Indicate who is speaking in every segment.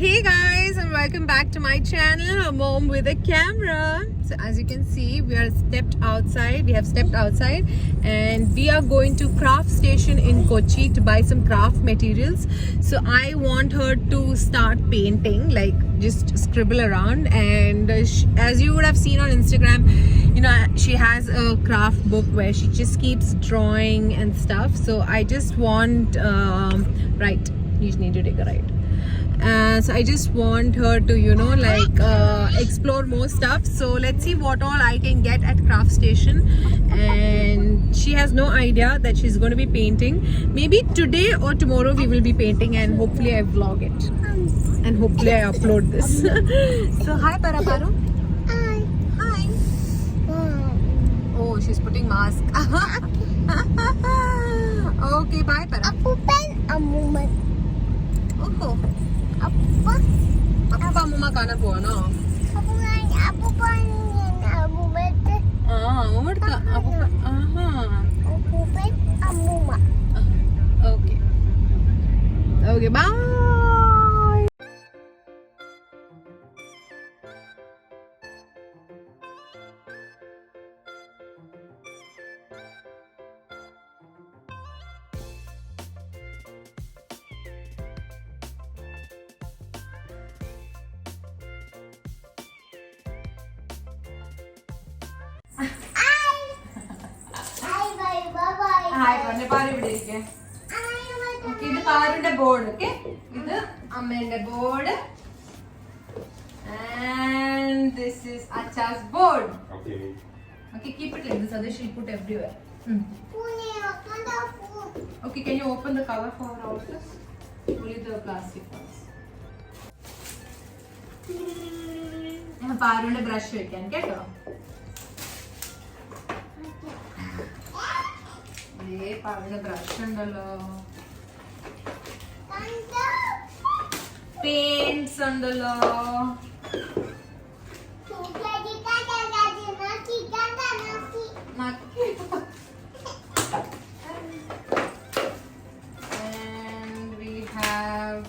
Speaker 1: Hey guys, and welcome back to my channel, a mom with a camera. So as you can see, we have stepped outside and we are going to craft station in Kochi to buy some craft materials. So I want her to start painting, like just scribble around, and as you would have seen on Instagram, you know, she has a craft book where she just keeps drawing and stuff. So I just want right, you just need to take a ride. So I just want her to, you know, like explore more stuff. So let's see what all I can get at craft station. And she has no idea that she's going to be painting. Maybe today or tomorrow we will be painting, and hopefully I vlog it and hopefully I upload this. So hi Paraparu. Hi. Oh, she's putting mask. Okay, bye Para. Oh. Apa kamu makanan പോണോ? അമ്മൂമ്മ okay okay bye. ഇത് പാറുടെ board, okay, ഇത് അമ്മേന്റെ board, and this is Acha's board. Okay, keep it like this, otherwise she'll put everywhere. Okay, can you open the cover for all of this? Only the plastic ones. ഞാൻ പാറുടെ brush വെക്കാൻ കേട്ടോ. പാറുടെ brush ഉണ്ടല്ലോ, paints ഉണ്ടല്ലോ. And we have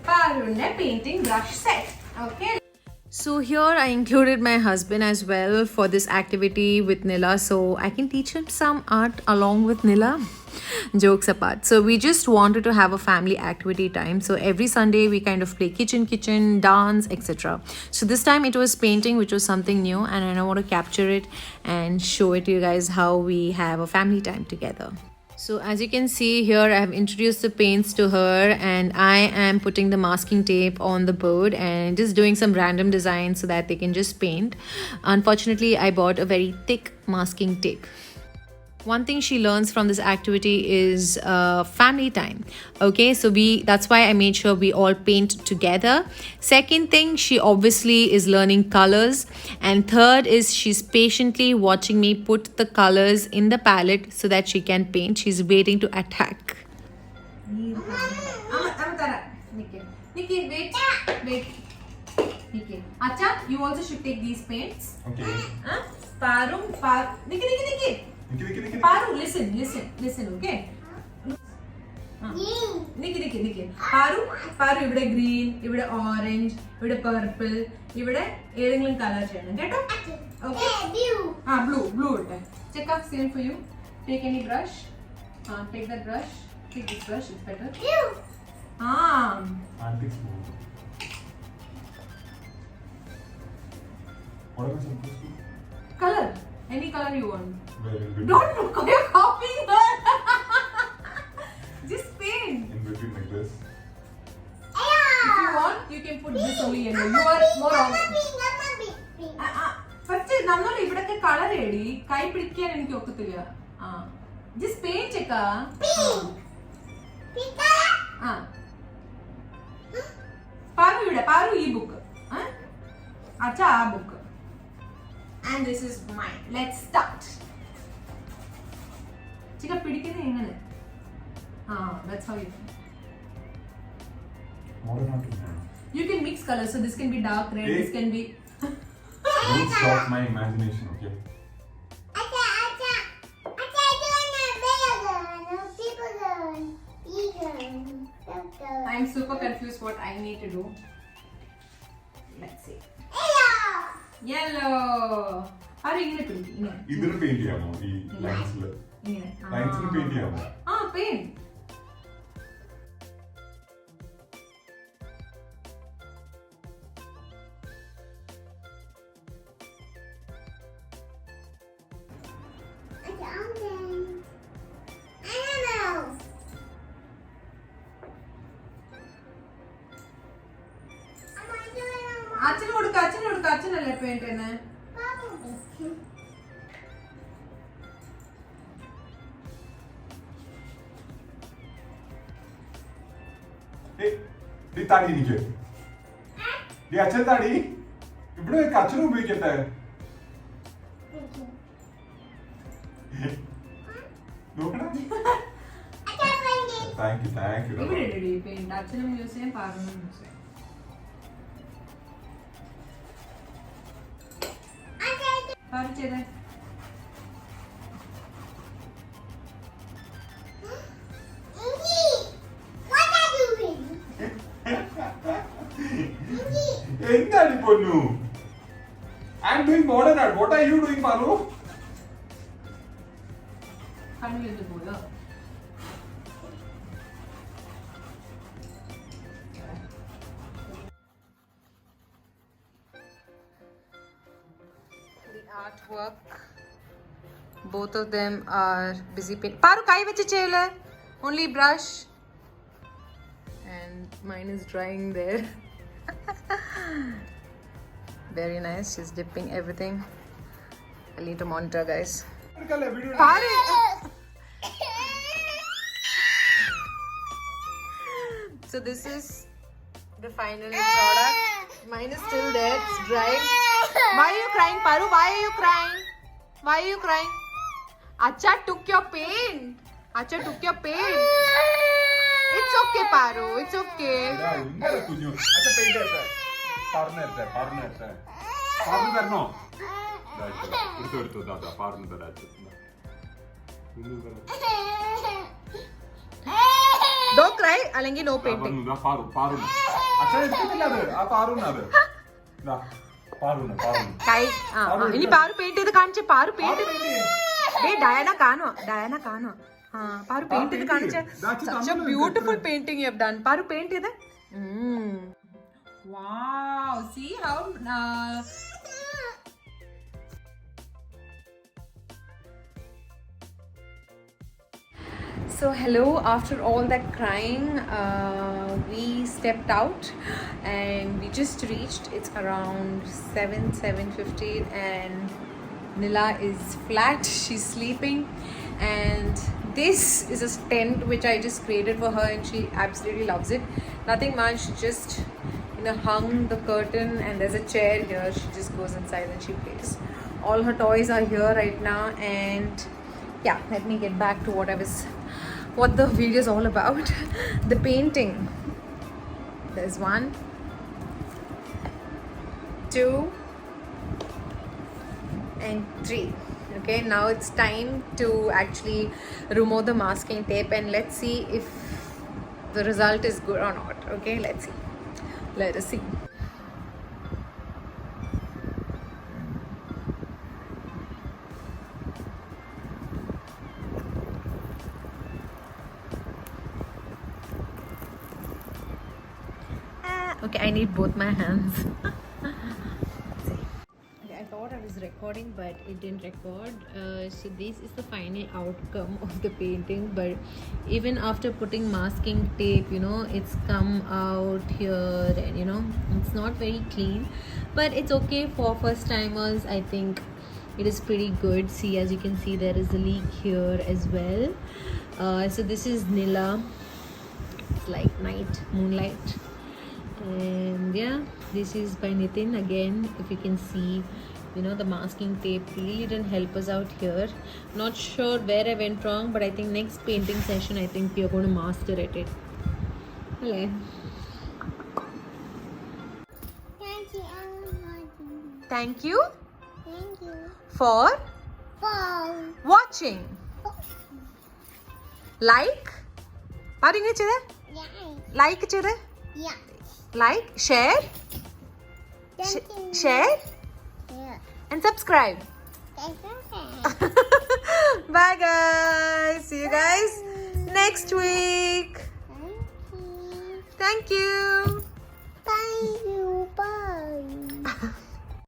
Speaker 1: Parun's painting brush set. Okay. So here I included my husband as well for this activity with Nila, so I can teach him some art along with Nila. Jokes apart, so we just wanted to have a family activity time. So every Sunday we kind of play kitchen, dance, etc. So this time it was painting, which was something new, and I want to capture it and show it to you guys how we have a family time together. So as you can see here, I have introduced the paints to her, and I am putting the masking tape on the board and just doing some random designs so that they can just paint. Unfortunately, I bought a very thick masking tape. One thing she learns from this activity is family time. Okay, so that's why I made sure we all paint together. Second thing, she obviously is learning colors, and third is she's patiently watching me put the colors in the palette so that she can paint. She's waiting to attack. Nikki, wait. Nikki, Acha, you also should take these paints.
Speaker 2: Okay.
Speaker 1: Paru, Nikki. Paru, listen, okay? Nikki. Paru, ഇവിടെ green, ഇവിടെ orange, ഇവിടെ purple, ഇവിടെ ഏതെങ്കിലും colour ചെയ്യണം കേട്ടോ. Okay. Blue ഇട്ടെ. Check up, same for you. Take any brush. Take that brush. Take this brush, it's better.
Speaker 2: Antique smooth. What am I supposed to do?
Speaker 1: Color. Any color you want.
Speaker 2: In
Speaker 1: Don't look, you're copying her. Just paint.
Speaker 2: In between like this.
Speaker 1: If you want, you can put this only yellow. You are more first നമ്മൾ ഇവിടൊക്കെ colour എടി കൈ പിടിക്കാൻ എനിക്ക് ഒക്കത്തില്ല. Just paint ചെക്ക. പാരു ഈ book, അച്ഛാ ആ book. And this is mine. Let's start. Chika pidikune engane? That's how you.
Speaker 2: What am I doing?
Speaker 1: You can mix colors, so this can be dark red, this can be.
Speaker 2: Don't stop my imagination, okay?
Speaker 1: I I'm super confused what I need to do. Let's see. Yellow. Are you going to put it?
Speaker 2: ഇതിന് paint ചെയ്യാമോ ഈ ലൈൻസില് ലൈൻസിന് paint ചെയ്യാമോ
Speaker 1: paint. അച്ഛനല്ലേ paint ചെയ്യുന്നത്
Speaker 2: താടി എനിക്ക് അച്ഛൻ താടി ഇവിടെ അച്ഛനും ഉപയോഗിക്കട്ടെ നോക്കണം താങ്ക് യു
Speaker 1: പെയിന്റ് അച്ഛനും യൂസ് ചെയ്യാൻ പാറുന്നു യൂസ് ചെയ്യാം പാറു ചെയ്തേ
Speaker 2: എന്താണ് പൊന്നു I am doing modern art what are you doing Paru
Speaker 1: കണ്ണിലിട്ട് പോയോ the artwork both of them are busy paint paru kai vechi cheyala only brush and mine is drying there very nice she's dipping everything I need to monitor guys paru so this is the final product mine is still there it's drying why are you crying paru why are you crying acha took your paint it's okay paru it's okay
Speaker 2: अच्छा paint करता है पारू करनो എടുത്തു Dada പാറുന്നു തരാച്ചു
Speaker 1: don't cry അല്ലെങ്കിൽ no painting
Speaker 2: Paru അച്ഛൻ എടുത്തിട്ടില്ല അത് ആ പാറുന്നത്
Speaker 1: കൈ ഇനി പാറു പെയിന്റ് ചെയ്ത് കാണിച്ചേ പാറു പെയിന്റ് ഡയന കാണോ പാറു പെയിന്റ് ചെയ്ത് കാണിച്ചേ such a beautiful painting you have done Paru paint ചെയ്ത് wow see how So hello, after all that crying, we stepped out and we just reached. It's around 7:15 and Nila is flat. She's sleeping and this is a tent which I just created for her and she absolutely loves it. Nothing much, just hung the curtain and there's a chair here. She just goes inside and she plays. All her toys are here right now and yeah, let me get back to what the video is all about. The painting. There's 1, 2 and 3. Okay, now it's time to actually remove the masking tape and let's see if the result is good or not. Okay, let's see. Let us see. Okay, I need both my hands. Okay, I thought I was recording, but it didn't record. So this is the final outcome of the painting. But even after putting masking tape, it's come out here, and it's not very clean. But it's okay for first timers. I think it is pretty good. See, as you can see, there is a leak here as well. So this is Nila. It's like moonlight. And yeah, this is by Nitin again. If you can see, the masking tape really didn't help us out here. Not sure where I went wrong, but I think next painting session I think we are going to master at it. Hello. Thank you for watching. Like? Are you going to Like ചെയ്തേ?
Speaker 3: Yeah.
Speaker 1: Like, share,
Speaker 3: Thank you.
Speaker 1: share
Speaker 3: Yeah.
Speaker 1: and subscribe.
Speaker 3: Thank you.
Speaker 1: Bye guys. See you guys next week.
Speaker 3: Thank you.
Speaker 1: Thank you.